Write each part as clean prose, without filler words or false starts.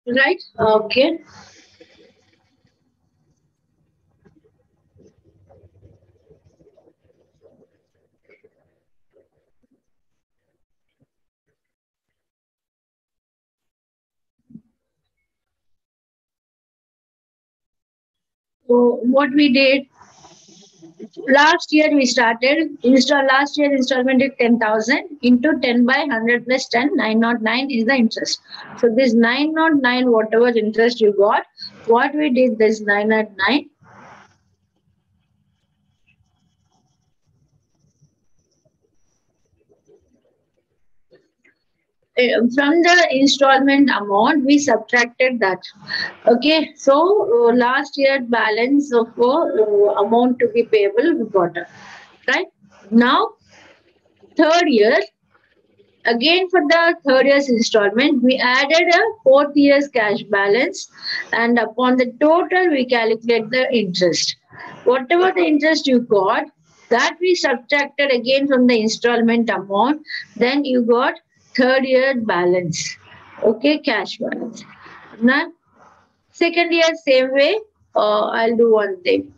Right? Okay. So what we did last year, we started last year installment is 10,000 into 10 by 100 plus 10, 909 is the interest. So this 909, whatever interest you got, what we did this 909, from the installment amount we subtracted that. Okay, so last year balance of amount to be payable we got it. Right now, third year, again for the third year's installment, we added a fourth year's cash balance, and upon the total, we calculate the interest. Whatever the interest you got, that we subtracted again from the installment amount, then you got third year balance. Okay, cash balance. Now, second year, same way, I'll do one thing.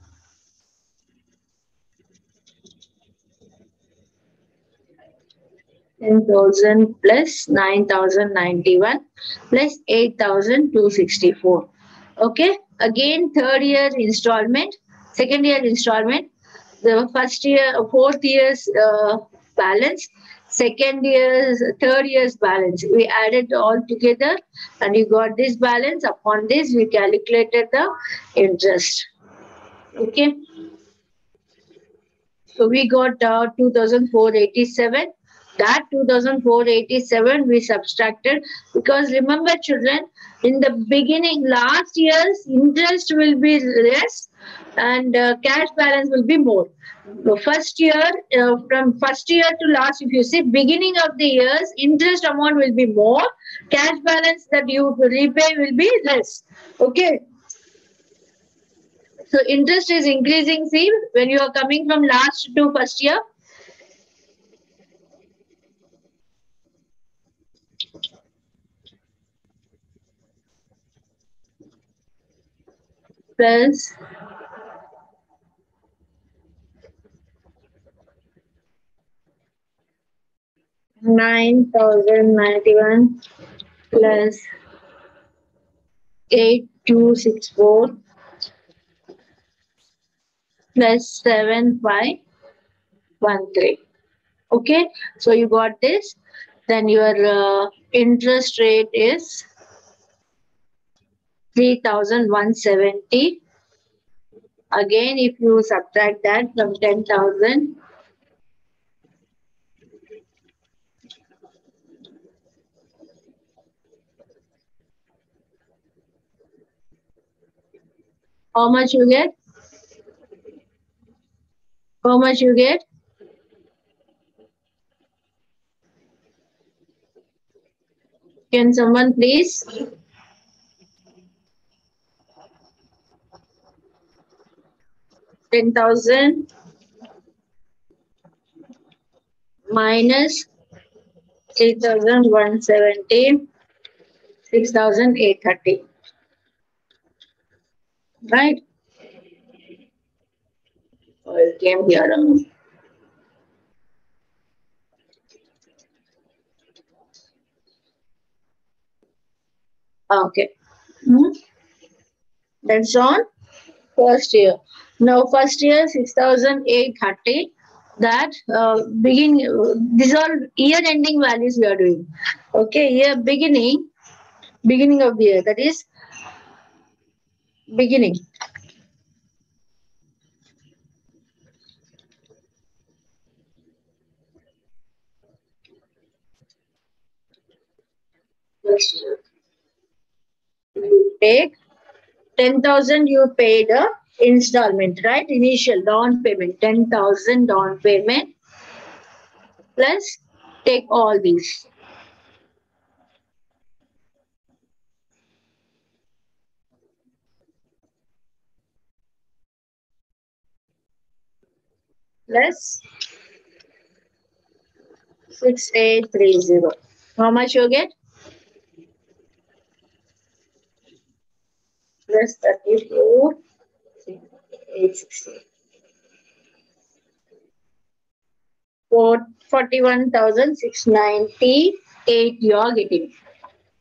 10,000 plus 9,091 plus 8,264. Okay. Again, third year installment, second year installment, the first year, fourth year's balance, second year's, third year's balance. We added all together and you got this balance. Upon this, we calculated the interest. Okay. So we got 2,487. That 2,487 we subtracted because remember, children, in the beginning, last year's interest will be less and cash balance will be more. The first year, from first year to last, if you see, beginning of the years, interest amount will be more, cash balance that you repay will be less. Okay. So interest is increasing, see, when you are coming from last to first year. Plus 9,091 plus 8,264 plus 7,513. Okay, so you got this. Then your interest rate is 3,170. Again, if you subtract that from 10,000, how much you get? How much you get? Can someone please? 10,000 minus 3,170, 6,830. Right? Oh, it came here. Okay. Hmm. That's on first year. Now, first year 6,830. That begin. These are year ending values we are doing. Okay, year beginning of the year. That is beginning. First year. You take 10,000. You paid a installment, right? Initial down payment. 10,000 down payment plus take all these. Plus 6,830. How much you get? plus 34, 860. For 41,698 you are getting.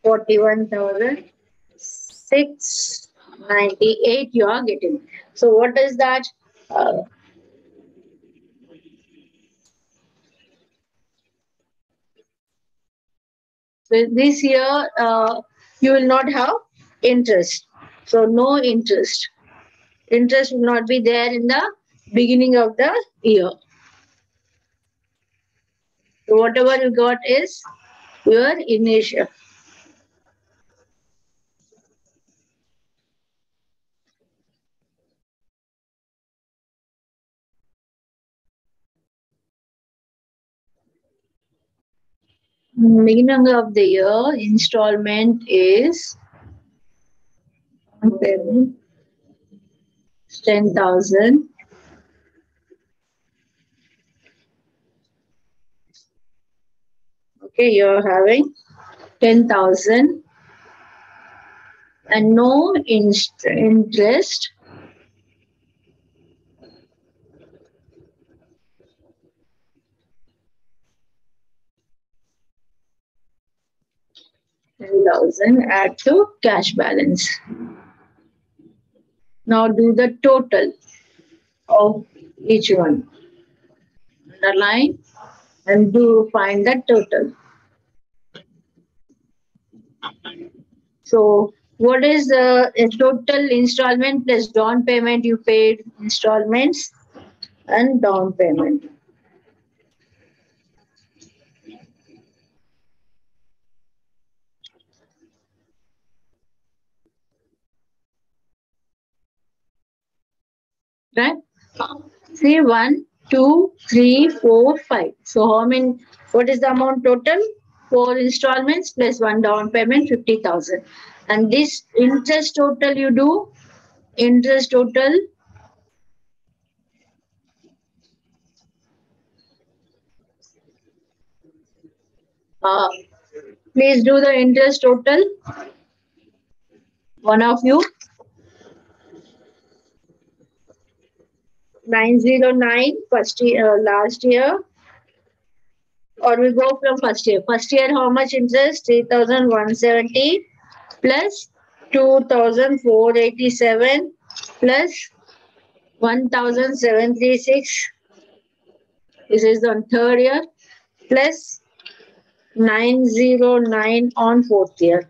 41,698 you are getting. So what is that? Uh, so this year you will not have interest. So no interest. Interest will not be there in the beginning of the year. So whatever you got is your initial. Beginning of the year installment is 10,000. Okay, you're having 10,000 and no interest. $10,000 add to cash balance. Now do the total of each one. Underline and do find the total. So what is the total installment plus down payment you paid? Installments and down payment. Right? See, 1, 2, 3, 4, 5. So how many? What is the amount total? 4 installments plus 1 down payment, 50,000. And this interest total you do, interest total, uh, please do the interest total. One of you, 909 first year, last year, or we go from first year. First year, how much interest? 3,170 plus 2,487 plus 1,736. This is on third year plus 909 on fourth year.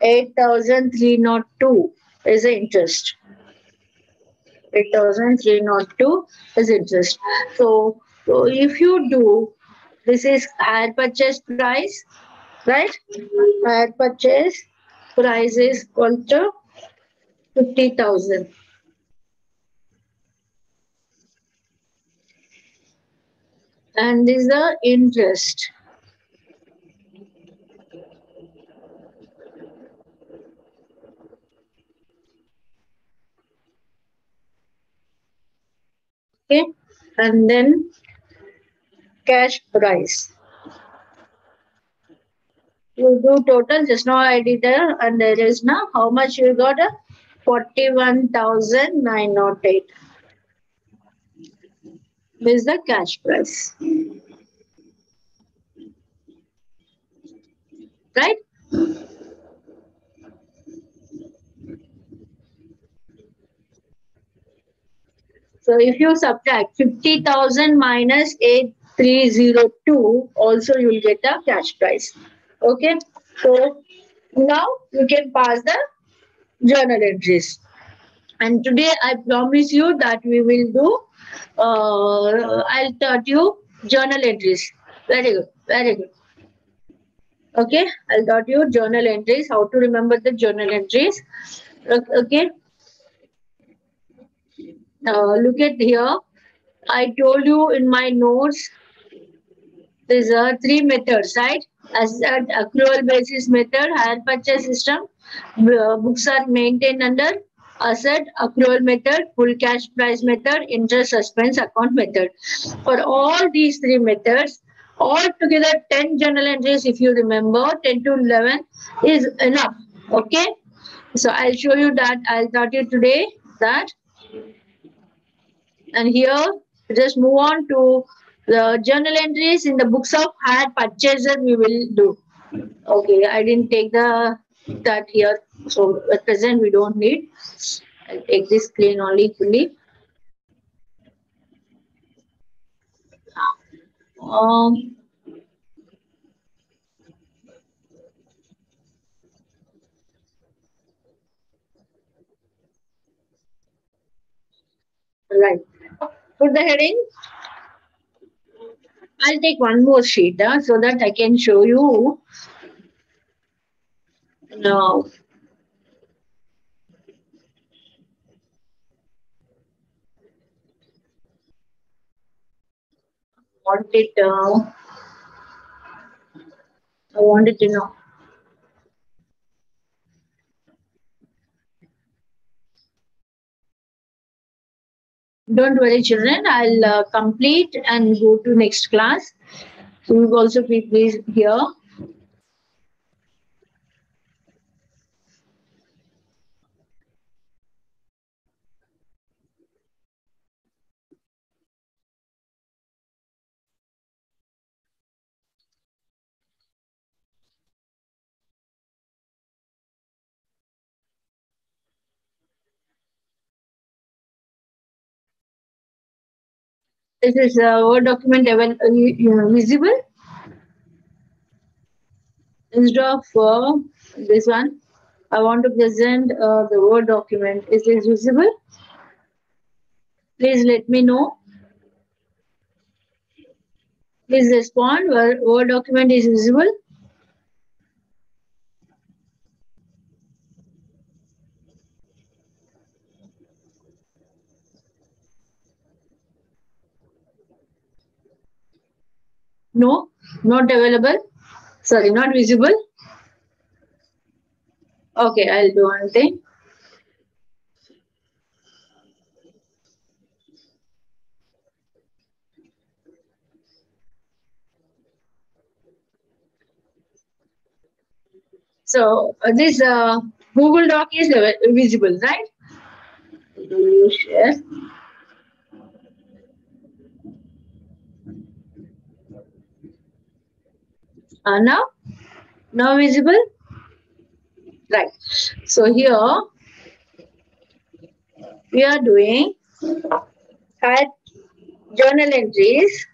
8,302 is the interest. 8,302 is interest. So if you do, this is hire purchase price, right? Hire purchase price is equal to 50,000. And this is the interest. Okay. And then cash price. You do total, just now I did and there is now how much you got? 41,908. This is the cash price. Right? So if you subtract 50,000 minus 8,302, also you will get the cash price. Okay. So now you can pass the journal entries. And today I promise you that we will do, I'll taught you journal entries. Very good. Very good. Okay. I'll taught you journal entries, how to remember the journal entries. Okay. Look at here. I told you in my notes, there's three methods, right? Asset accrual basis method, hire purchase system. Books are maintained under asset accrual method, full cash price method, interest suspense account method. For all these three methods, all together 10 journal entries, if you remember, 10 to 11 is enough. Okay? So I'll show you that. I'll taught you today that. And here, just move on to the journal entries in the books of hire purchaser we will do. Okay, I didn't take the that here. So at present we don't need. I'll take this clean only fully. Um, right. Put the heading. I'll take one more sheet so that I can show you. Now, want it. I wanted to know. Don't worry, children. I'll complete and go to next class. So you also be please here. This is a Word document visible instead of this one. I want to present the Word document. Is this visible? Please let me know. Please respond. Word document is visible. No, not available. Sorry, not visible. Okay, I'll do one thing. So this Google Doc is visible, right? Do you share? Now visible, right? So here we are doing at journal entries.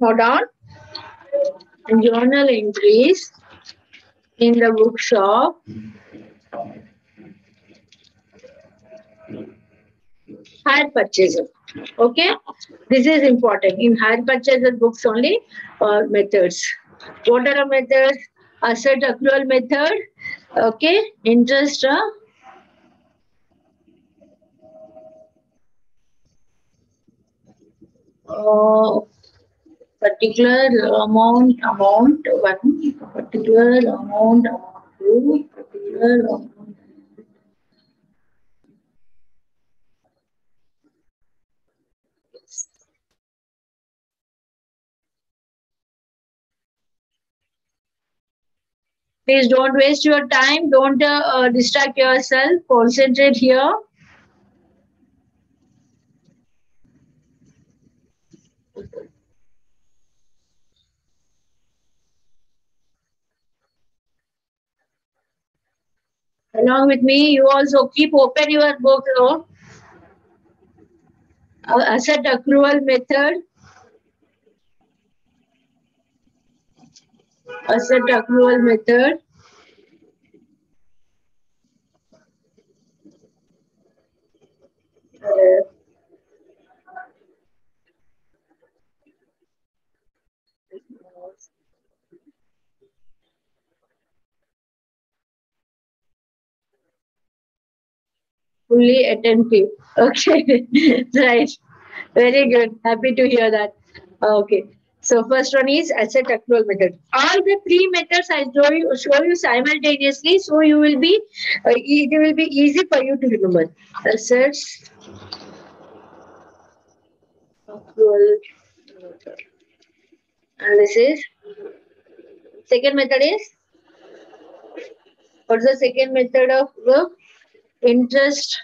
Note down journal entries in the bookshop. Hire purchaser. Okay, this is important in hire purchaser books only methods. What are the methods? Asset accrual method. Okay, interest. Uh, particular amount one particular amount two particular amount. Please don't waste your time. Don't distract yourself. Concentrate here. Along with me, you also keep open your book. Asset accrual method. Asset accrual method. Uh, Fully attentive. Okay. Right. Very good. Happy to hear that. Okay. So first one is asset accrual method. All the three methods I show you simultaneously, so you will be it will be easy for you to remember. Assets accrual method. And this is second method is what's the second method of work? Interest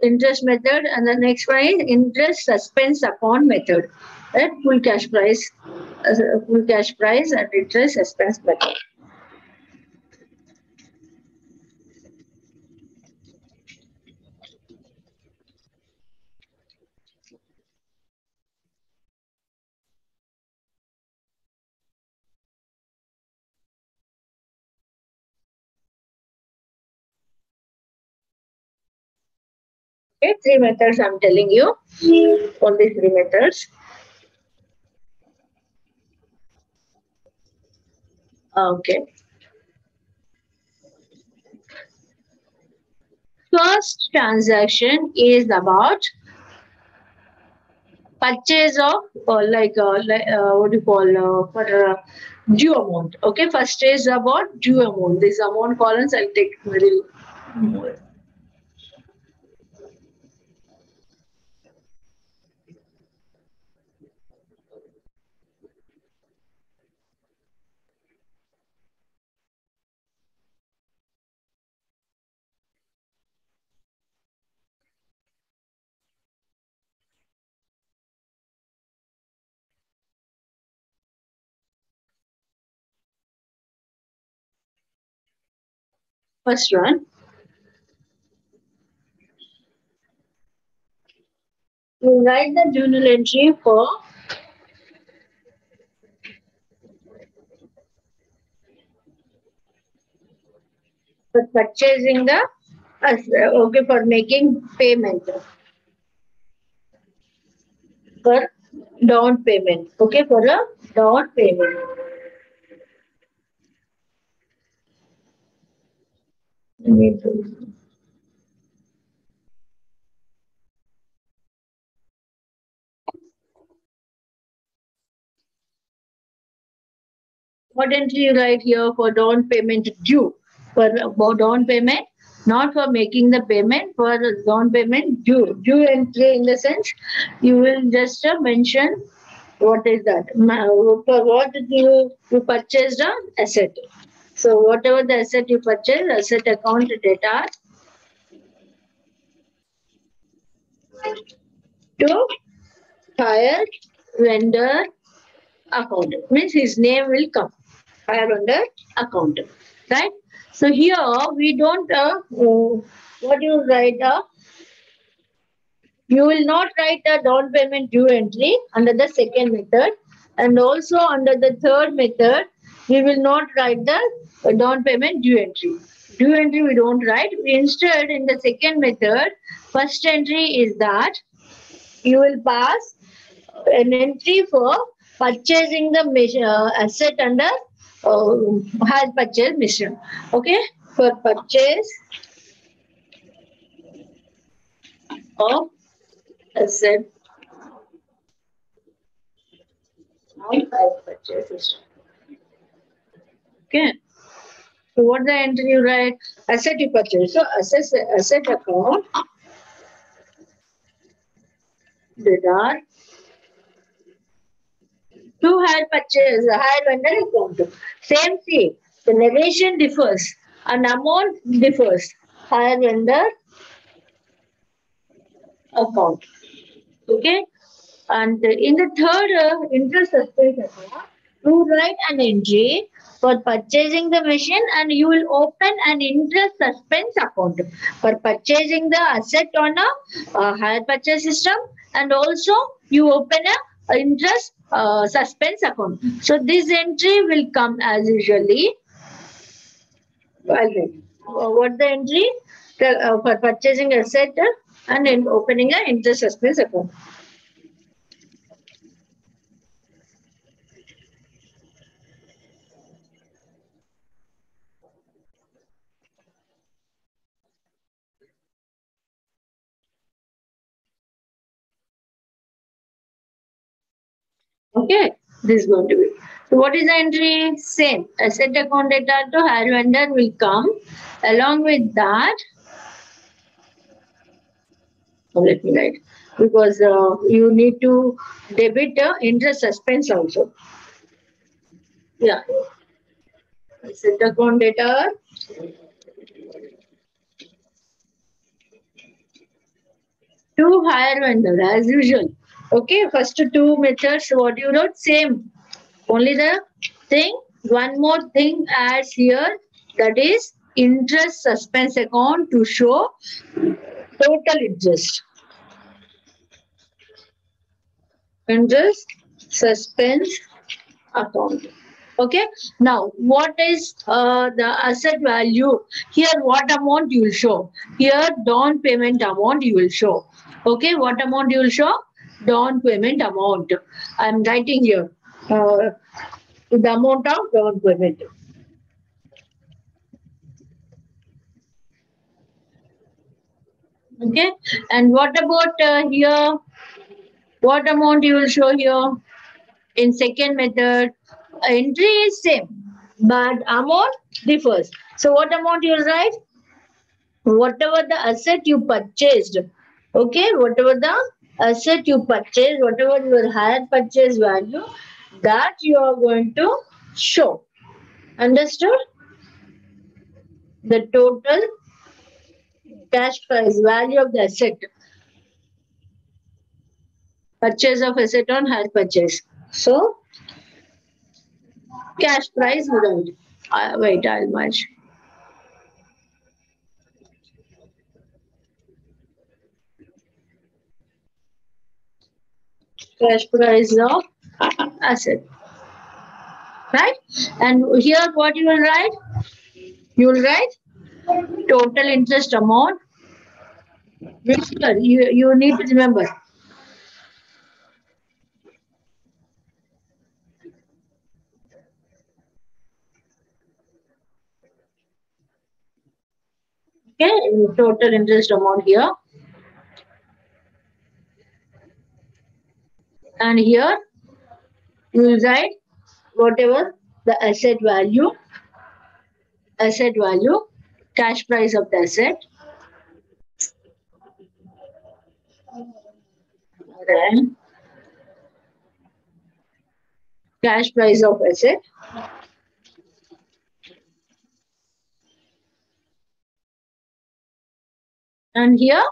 interest method, and the next one is interest suspense account method. Right? Full cash price and interest suspense method. Okay, three methods I'm telling you. All these three methods. Okay. First transaction is about purchase of what do you call for due amount. Okay, first is about due amount. This amount columns I'll take very more. First one, you write the journal entry for purchasing the okay for making payment for down payment. Okay, for a down payment. What entry you write here for down payment due? For down payment, not for making the payment, for down payment due. Due entry in the sense you will just mention what is that? For what you purchased an asset. So whatever the asset you purchase, asset account data to hire vendor account. Means his name will come. Hire vendor account. Right? So here we don't what you write you will not write a down payment due entry under the second method, and also under the third method we will not write the down payment due entry. Due entry we don't write. Instead, in the second method, first entry is that you will pass an entry for purchasing the asset under has purchase mission. Okay, for purchase of asset and has purchase mission. Okay. So what the entry you write? Asset you purchase. So asset account data to hire purchase, hire vendor account. Same thing. The narration differs and amount differs. Hire vendor account. Okay. And in the third interest suspense account, you write an entry for purchasing the machine, and you will open an interest suspense account for purchasing the asset on a hire purchase system, and also you open a interest suspense account. So this entry will come as usually. What the entry for purchasing asset and in opening an interest suspense account. Okay, this is going to be. So what is the entry? Same. Asset account data to hire vendor will come. Along with that, let me write, because you need to debit interest suspense also. Yeah. Asset account data to hire vendor as usual. Okay, first two methods, what you wrote, same. Only the thing, one more thing adds here, that is interest suspense account to show total interest. Interest suspense account. Okay. Now, what is the asset value? Here, what amount you will show? Here, down payment amount you will show. Okay. What amount you will show? Down payment amount. I am writing here. The amount of down payment. Okay. And what about here? What amount you will show here? In second method, entry is same, but amount differs. So what amount you will write? Whatever the asset you purchased. Okay, whatever the asset you purchased, whatever your higher purchase value, that you are going to show. Understood? The total cash price value of the asset. Purchase of asset on higher purchase. So cash price without. Wait, I'll merge. Cash price of asset. Right? And here what you will write? You will write total interest amount. Here, you need to remember. Okay, total interest amount here. And here you will write whatever the asset value, cash price of the asset, then cash price of asset, and here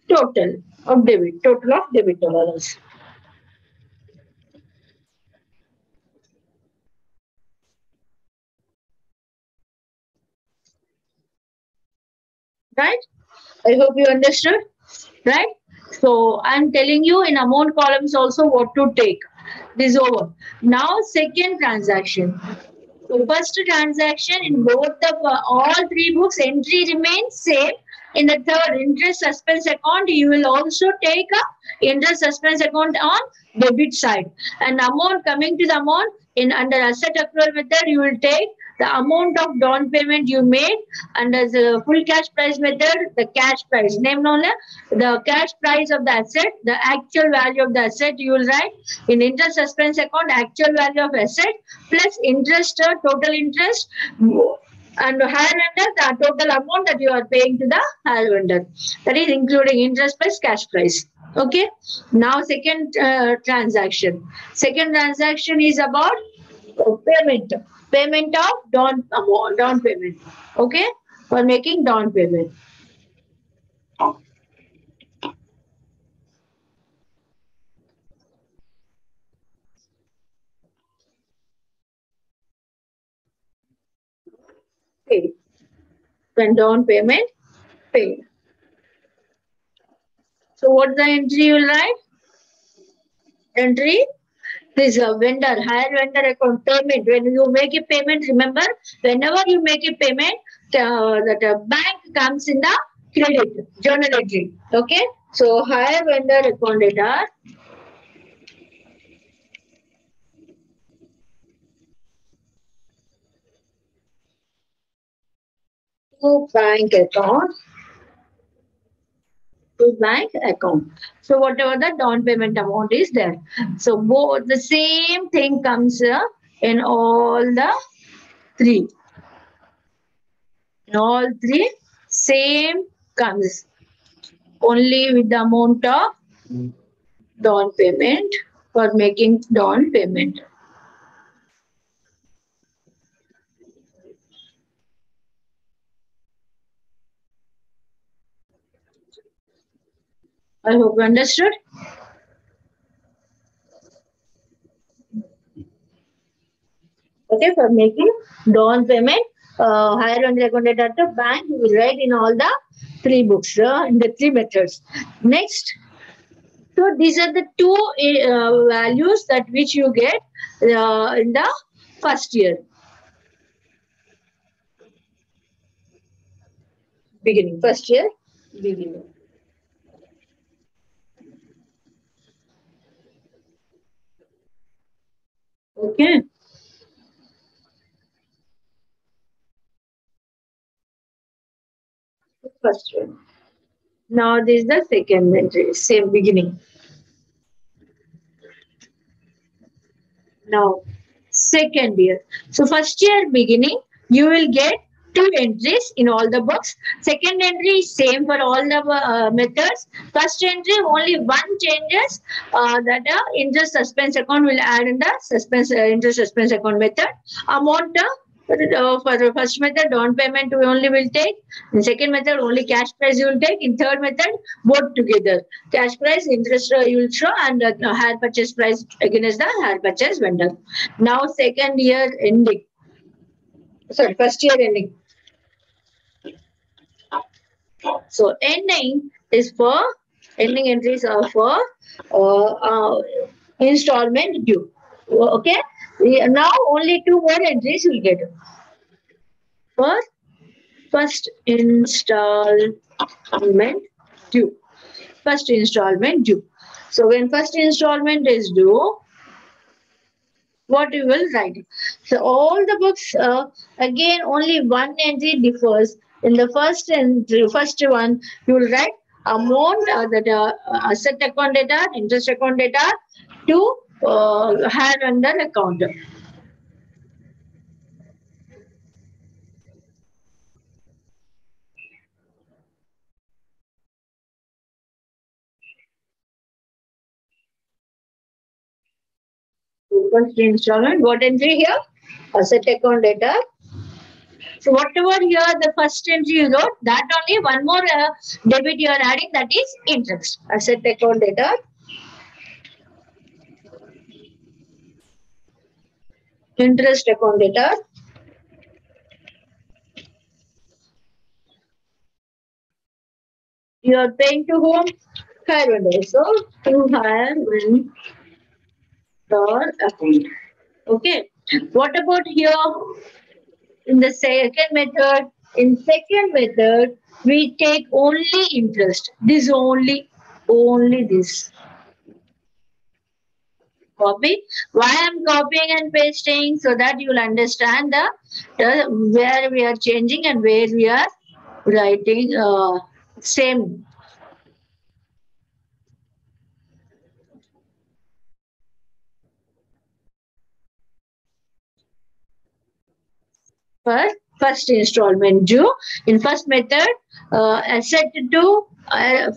total of debit dollars. Right? I hope you understood. Right? So I'm telling you in amount columns also what to take. This is over. Now second transaction. So first transaction in both the all three books entry remains same. In the third interest suspense account, you will also take a interest suspense account on debit side. And amount coming to the amount in under asset accrual method, you will take the amount of down payment you made. Under the full cash price method, the cash price. Name only the cash price of the asset, the actual value of the asset. You will write in interest suspense account actual value of asset plus interest, total interest, and higher vendor, the total amount that you are paying to the higher vendor. That is including interest plus cash price. Okay. Now second transaction. Second transaction is about payment. Payment of down payment. Okay. For making down payment. Paid. When down payment paid. So what's the entry you will write? Entry is a vendor, higher vendor account payment. When you make a payment, remember, whenever you make a payment, that bank comes in the credit journal entry. Okay. So higher vendor account data to bank account to bank account. So whatever the down payment amount is there. So both the same thing comes in all the three. In all three, same comes only with the amount of down payment for making down payment. I hope you understood. Okay, for making down payment, higher on the account at the bank, you will write in all the three books, in the three methods. Next, so these are the two values that which you get in the first year, beginning, first year, beginning. Okay, first year. Now this is the second entry, same beginning. Now, second year. So, first year beginning, you will get two entries in all the books. Second entry is same for all the methods. First entry, only one changes that interest suspense account will add in the suspense interest suspense account method. Amount for the first method, down payment we only will take. In second method, only cash price you will take. In third method, both together. Cash price, interest you will show, and higher purchase price against the higher purchase vendor. Now, second year ending. Sorry, first year ending. So, ending is for ending entries are for installment due. Okay. Now, only two more entries you will get. For first installment due. First installment due. So when first installment is due, what you will write? So all the books, again, only one entry differs. In the first entry, first one, you will write amount that asset account data, interest account data to hire under account. So first installment, what entry here? Asset account data. So whatever here the first entry you wrote, that only one more debit you are adding, that is interest. Asset account data, interest account data. You are paying to whom? Hire vendor. So to hire vendor account. Okay. What about here in the second method? In second method, we take only interest. This only this. Copy. Why I'm copying and pasting so that you will understand the where we are changing and where we are writing same. First installment due. In first method, asset to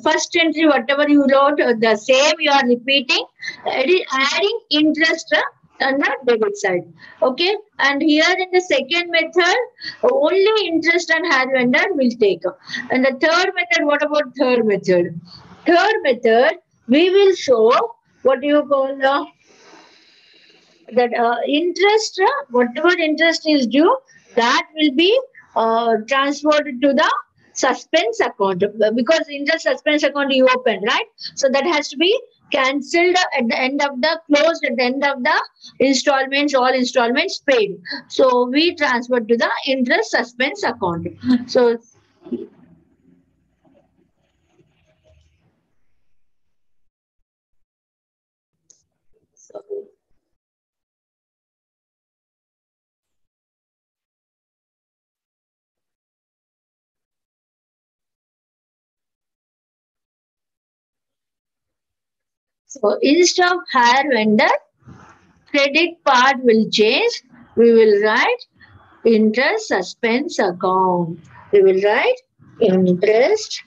first entry, whatever you wrote, the same you are repeating. It is adding interest on the debit side. Okay. And here in the second method, only interest and hire vendor will take. And the third method, what about third method? Third method, we will show what you call that interest, whatever interest is due, that will be transferred to the suspense account because interest suspense account you open, right? So that has to be cancelled at the end of the closed at the end of the installments, all installments paid. So we transfer to the interest suspense account. So So instead of hire vendor, credit part will change. We will write interest suspense account. We will write interest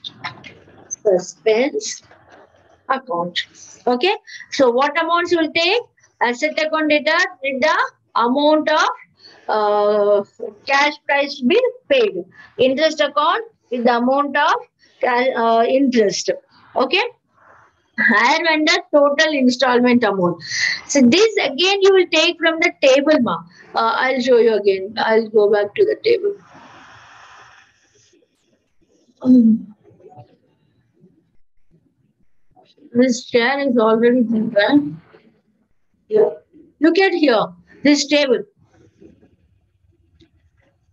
suspense account. Okay. So what amounts will take? Asset account data with the amount of cash price be paid. Interest account with the amount of interest. Okay. Hire vendor total installment amount. So this again you will take from the table, ma. I'll show you again. I'll go back to the table. Um, This chair is already there. Here. Look at here. This table.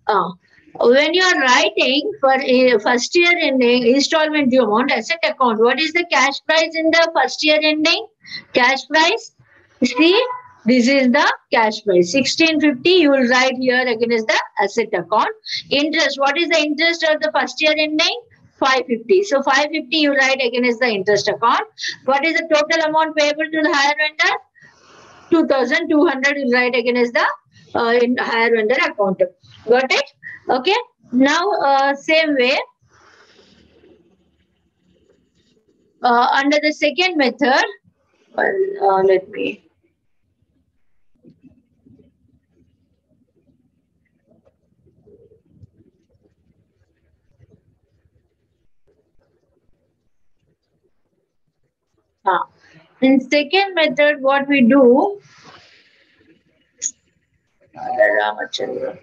Uh, when you are writing for first year ending installment due amount asset account, what is the cash price in the first year ending? Cash price. See, this is the cash price. 1650 you will write here against the asset account. Interest. What is the interest of the first year ending? 550. So 550 you write against the interest account. What is the total amount payable to the hire vendor? 2200 is right against the in higher vendor account. Got it? Okay. Now, same way, under the second method, let me. In second method, what we do, Ramachandra.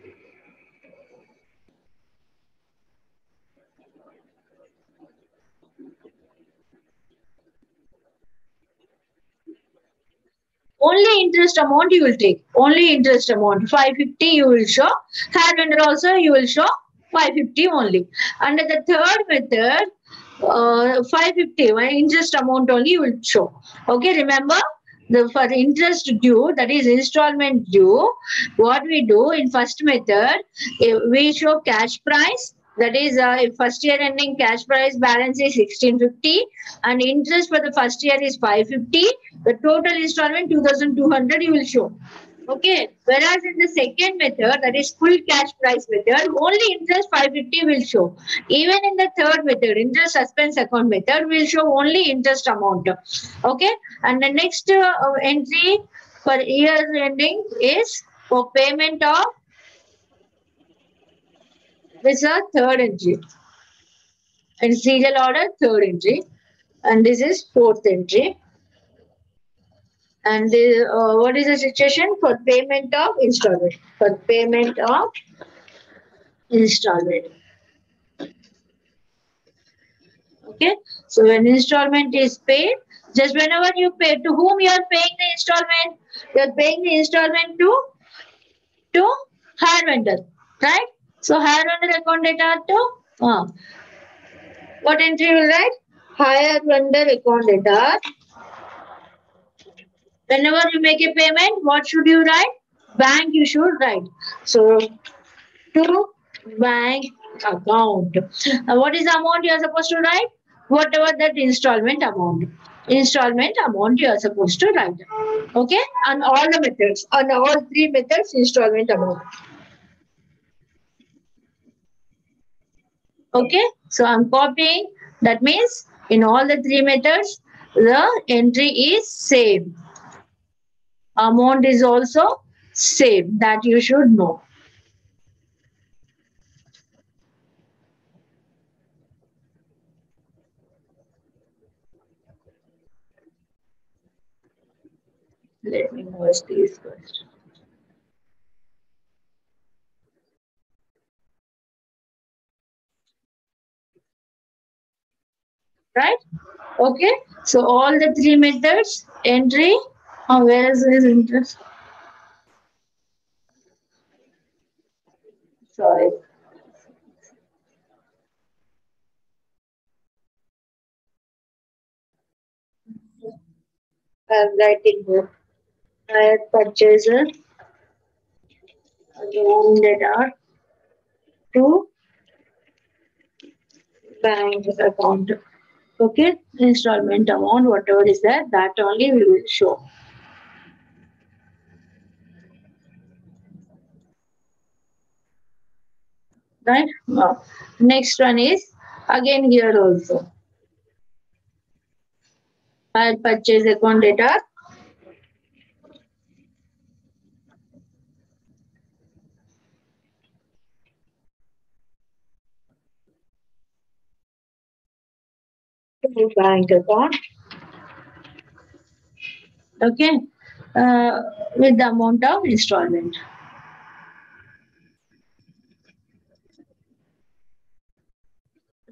Only interest amount you will take. Only interest amount. 550 you will show. Higher vendor also you will show 550 only. Under the third method, 550 interest amount only you will show. Okay, remember the for interest due, that is installment due, what we do in first method, we show cash price. That is first year ending cash price balance is 1650 and interest for the first year is 550. The total installment 2200 you will show. Okay. Whereas in the second method, that is full cash price method, only interest 550 will show. Even in the third method, interest suspense account method, will show only interest amount. Okay. And the next entry for year ending is for payment of, this is a third entry. And serial order, third entry. And this is fourth entry. And what is the situation for payment of installment? For payment of installment. Okay. So when installment is paid, just whenever you pay, to whom you are paying the installment? You are paying the installment to hire vendor, right? So hire vendor account data to what entry will write? Hire vendor account data. Whenever you make a payment, what should you write? Bank you should write. So to bank account. What is the amount you are supposed to write? Whatever that installment amount. Installment amount you are supposed to write. Okay? On all the methods. On all three methods, installment amount. Okay? So I'm copying. That means in all the three methods, the entry is same. Amount is also same. That you should know. Let me merge these first. Right? Okay. So all the three methods, entry. Where is his interest? Sorry. I'm writing here. Hire purchaser. Rounded out to bank account. Okay, installment amount, whatever is there, that only we will show. Right? Now, next one is again here also. Hire purchase account data. Bank account. Okay. With the amount of installment.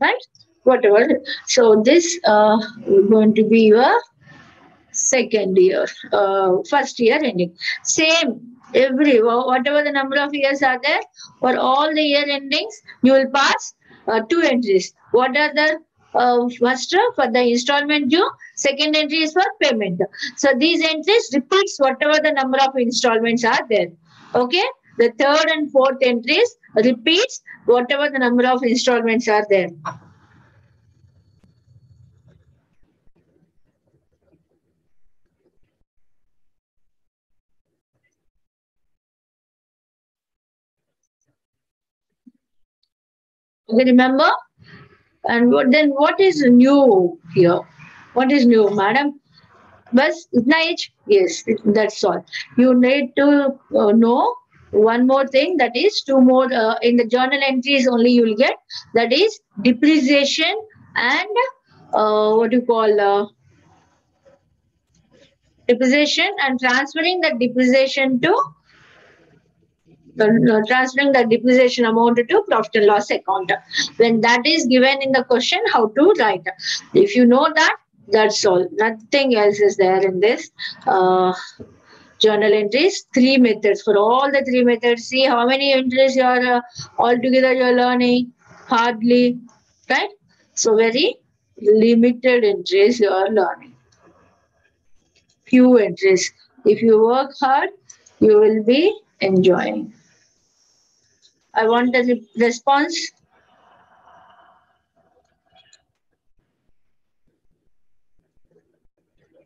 Right? Whatever. So this going to be your second year, first year ending. Same every whatever the number of years are there for all the year endings, you will pass two entries. What are the first for the installment due, second entry is for payment. So these entries repeats whatever the number of installments are there. Okay, the third and fourth entries repeats whatever the number of installments are there. Okay, remember. And then what is new here? What is new, madam? Bas, itna each? Yes, that's all. You need to know one more thing, that is two more in the journal entries only you will get, that is depreciation and what you call depreciation and transferring the depreciation to transferring the depreciation amount to profit and loss account. When that is given in the question, how to write. If you know that, that's all. Nothing else is there in this journal entries. Three methods. For all the three methods, see how many entries you are altogether you are learning. Hardly, right? So very limited entries you are learning. Few entries. If you work hard, you will be enjoying. I want a response.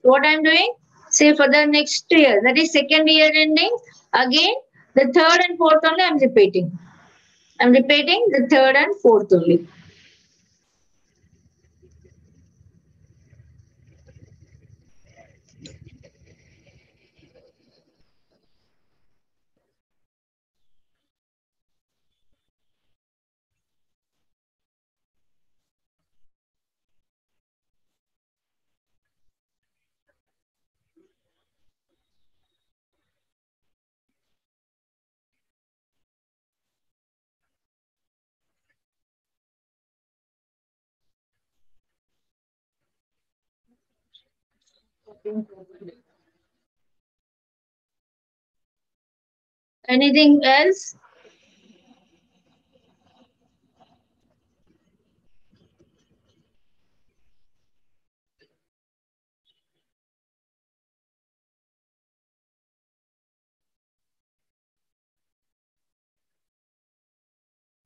What I'm doing? Say for the next year, that is second year ending. Again, the third and fourth only I'm repeating. I'm repeating the third and fourth only. Anything else?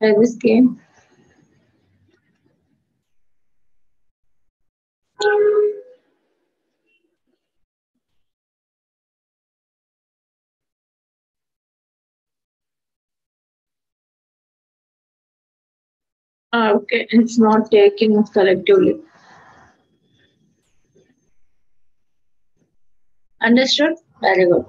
This game. Okay, it's not taking collectively. Understood? Very good.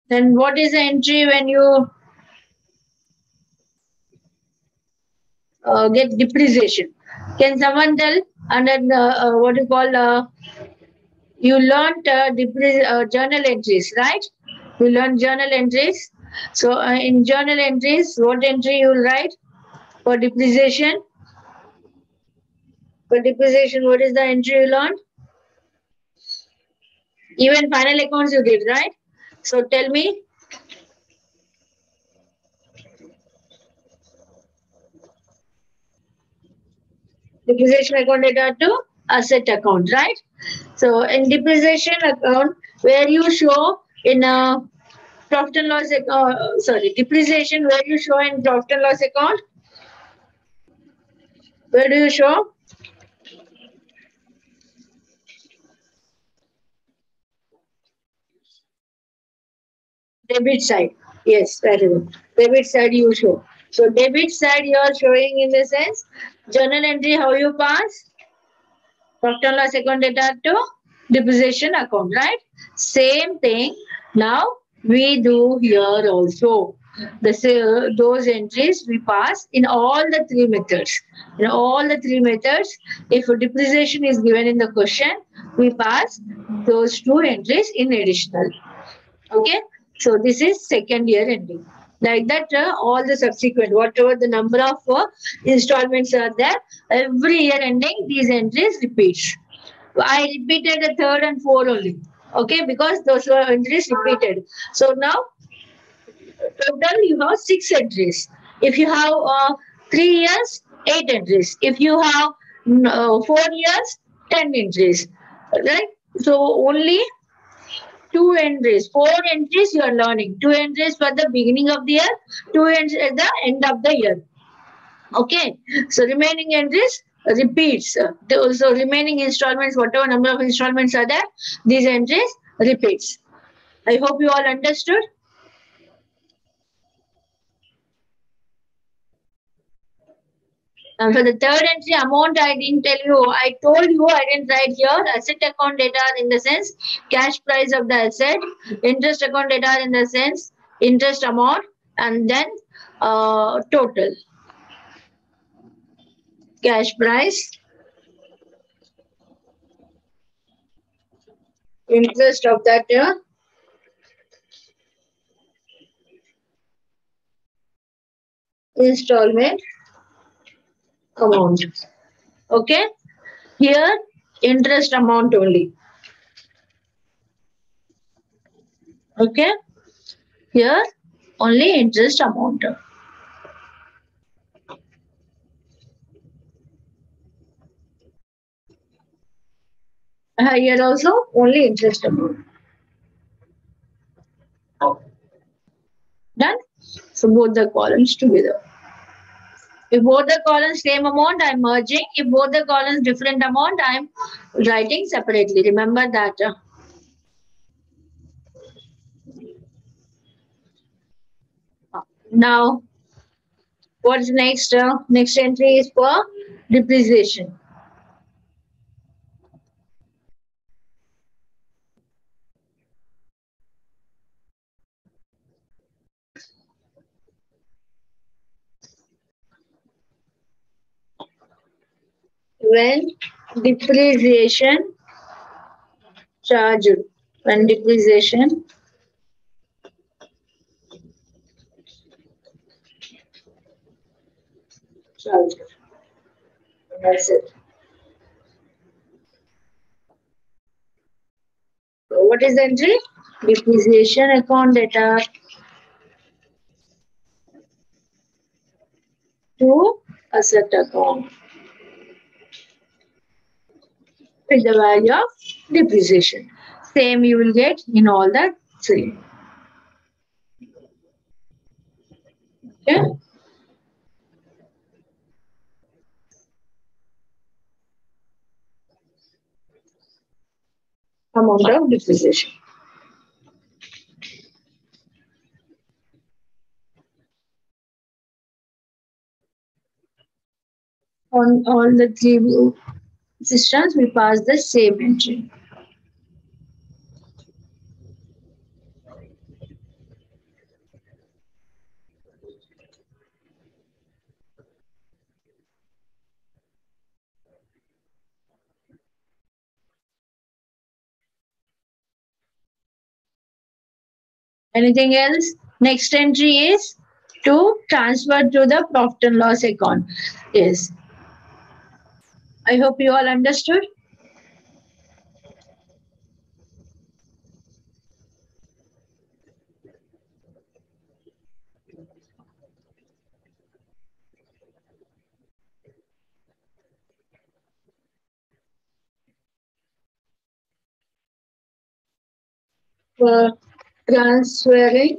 Then what is the entry when you get depreciation? Can someone tell under what you call you learned journal entries, right? You learned journal entries. So in journal entries, what entry you will write for depreciation? For depreciation, what is the entry you learned? Even final accounts you did, right? So tell me, Depreciation account data to asset account, right? So in depreciation account, where you show in a profit and loss account, sorry, depreciation where you show in profit and loss account, where do you show? Debit side. Yes, very good. Debit side you show. So debit side you are showing in the sense journal entry how you pass profit and loss account data to depreciation account, right? Same thing. Now we do here also. Those entries we pass in all the three methods. In all the three methods, if a depreciation is given in the question, we pass those two entries in additional. Okay, so this is second year ending. Like that, all the subsequent, whatever the number of installments are there, every year ending, these entries repeats. I repeated the third and fourth only. Okay, because those were entries repeated. So now total you have six entries. If you have 3 years, eight entries. If you have 4 years, 10 entries. Right. So only two entries, four entries you are learning. Two entries for the beginning of the year, two entries at the end of the year. Okay, so remaining entries repeats. So remaining installments, whatever number of installments are there, these entries repeats. I hope you all understood. And for the third entry amount, I didn't tell you. I told you I didn't write here. Asset account data in the sense cash price of the asset, interest account data in the sense interest amount, and then total cash price, interest of that installment amount. Okay, here interest amount only. Okay, here only interest amount. Here also only interest amount. Done. So both the columns together. If both the columns same amount, I'm merging. If both the columns different amount, I'm writing separately. Remember that. Now, what's next? Next entry is for depreciation. When depreciation charged, when depreciation charged. That's it. So what is the entry? Depreciation account data to asset account with the value of depreciation. Same you will get in all the three. Okay. Amount of depreciation. On all the three systems, we pass the same entry. Anything else? Next entry is to transfer to the profit and loss account. Yes. I hope you all understood. uh, transferring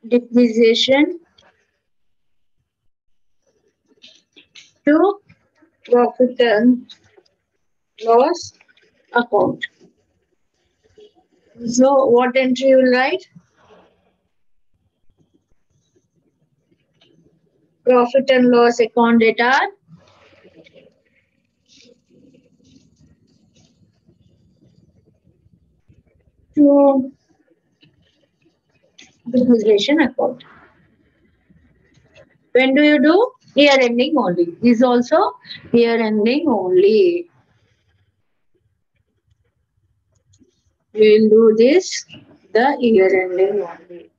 depreciation to profit and loss account. So, what entry you will write? Profit and loss account data to depreciation account. When do you do? Year ending only. This is also year ending only. We will do this the year ending only.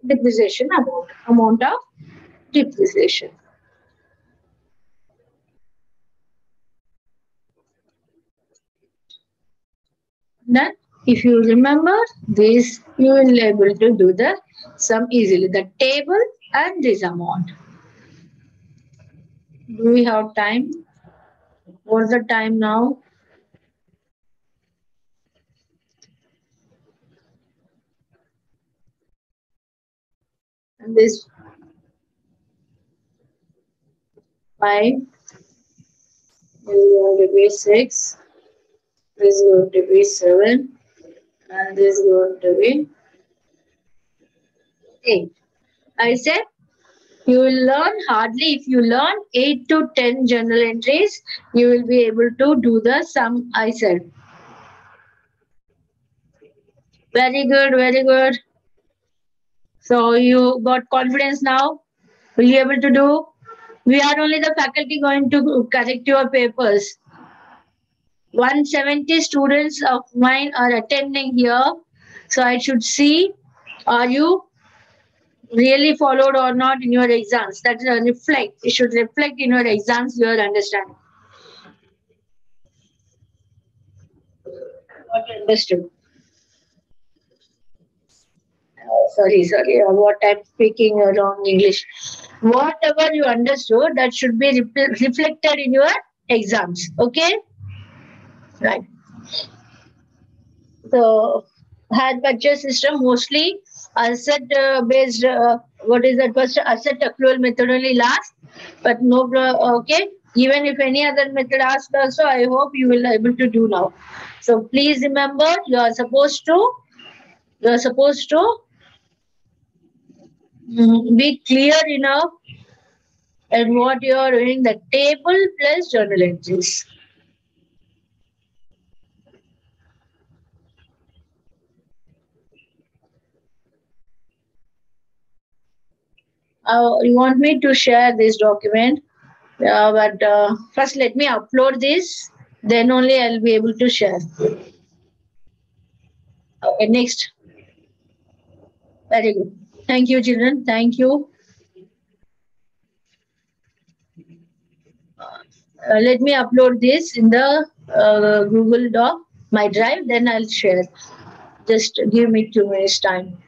Depreciation amount of depreciation. Then, if you remember this, you will be able to do the sum easily. The table and this amount. Do we have time? What's the time now? And this 5 is going to be 6. This is going to be 7. And this is going to be 8. I said you will learn hardly if you learn 8 to 10 journal entries, you will be able to do the sum I said. Very good, very good. So you got confidence now? Will you able to do? We are only the faculty going to correct your papers. 170 students of mine are attending here. So I should see, are you really followed or not in your exams? That reflect. It should reflect in your exams your understanding. What you understood? Sorry, what I'm speaking wrong English. Whatever you understood, that should be reflected in your exams. Okay, right. So, had purchase system mostly asset based. What is that? First asset accrual method only last, but no. Okay. Even if any other method asked also, I hope you will able to do now. So please remember, you are supposed to be clear enough and what you are doing. The table plus journal entries. You want me to share this document? But first, let me upload this. Then only I'll be able to share. Okay, next. Very good. Thank you, children. Thank you. Let me upload this in the Google Doc, my drive. Then I'll share. Just give me 2 minutes time.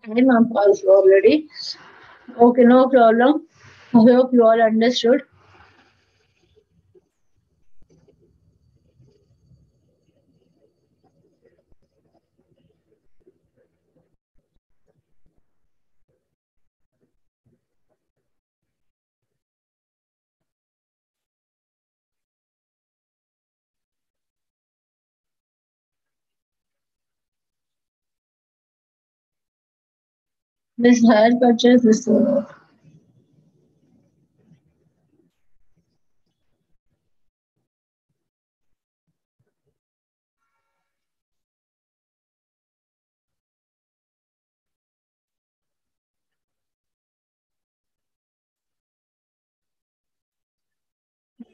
Time I'm paused already. Okay, no problem. I hope you all understood. This hire purchase is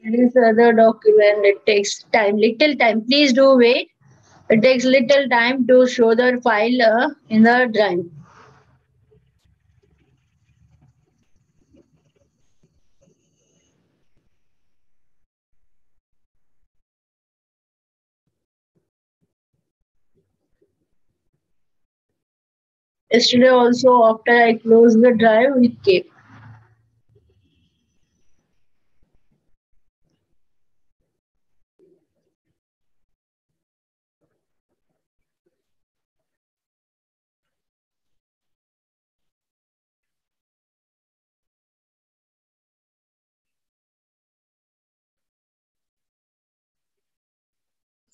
this other document. It takes time, little time. Please do wait. It takes little time to show the file in the drive. Yesterday also after I closed the drive, it came.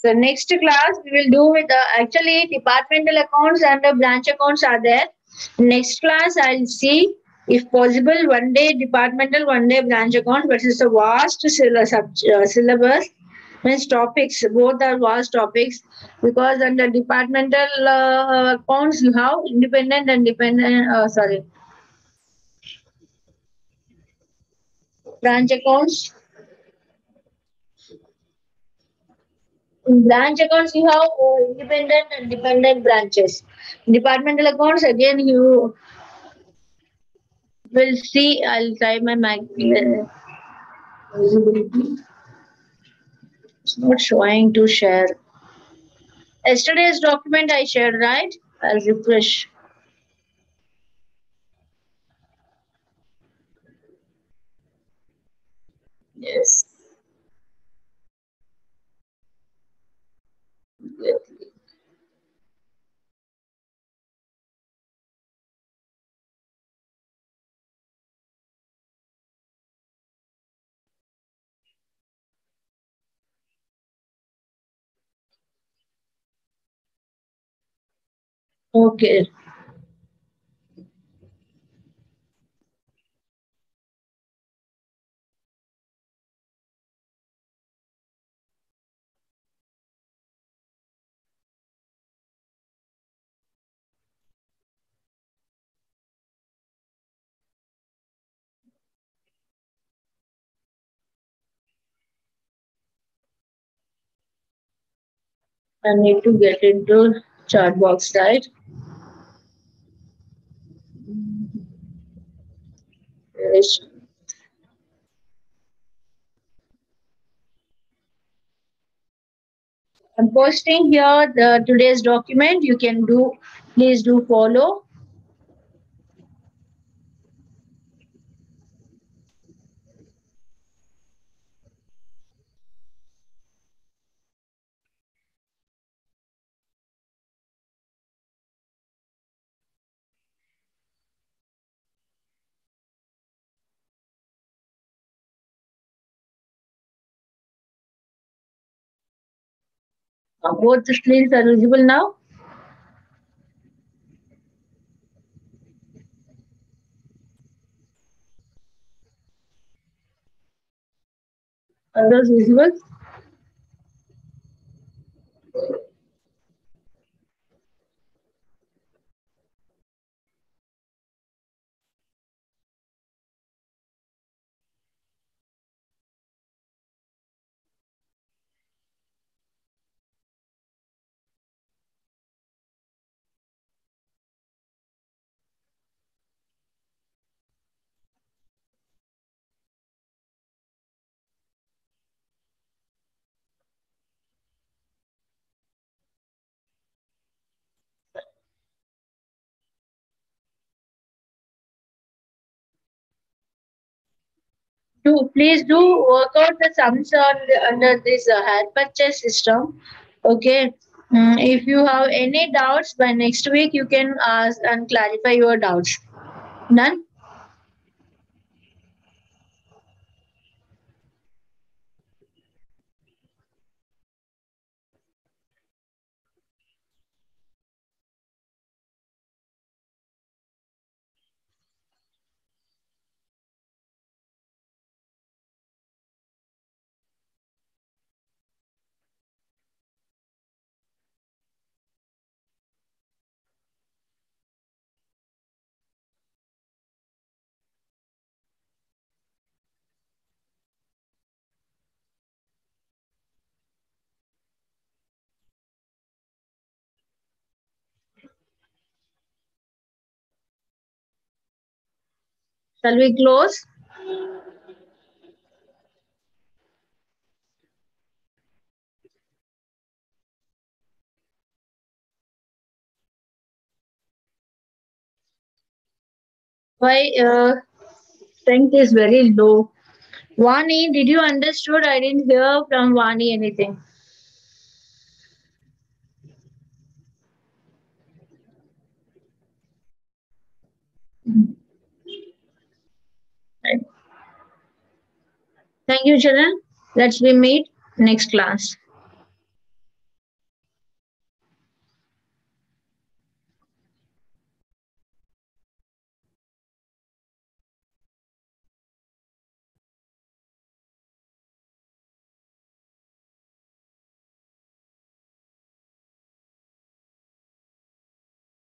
So next class we will do with actually departmental accounts and the branch accounts are there. Next class I'll see if possible one day departmental, one day branch account, but it's a vast syllabus. Means topics, both are vast topics because under departmental accounts you have independent and dependent. Sorry, branch accounts. In branch accounts, you have independent and dependent branches. Departmental accounts, again, you will see. I'll try my visibility. It's not showing to share. Yesterday's document I shared, right? I'll refresh. Yes. Okay. I need to get into chat box, right? Yes. I'm posting here the today's document. You can do. Please do follow. Both the screens are visible now. Are those visible? Do please do work out the sums under this hire purchase system. Okay. If you have any doubts by next week, you can ask and clarify your doubts. None. Shall we close? Why strength is very low? Vani, did you understood? I didn't hear from Vani anything. Right. Thank you, children. Let's be meet next class.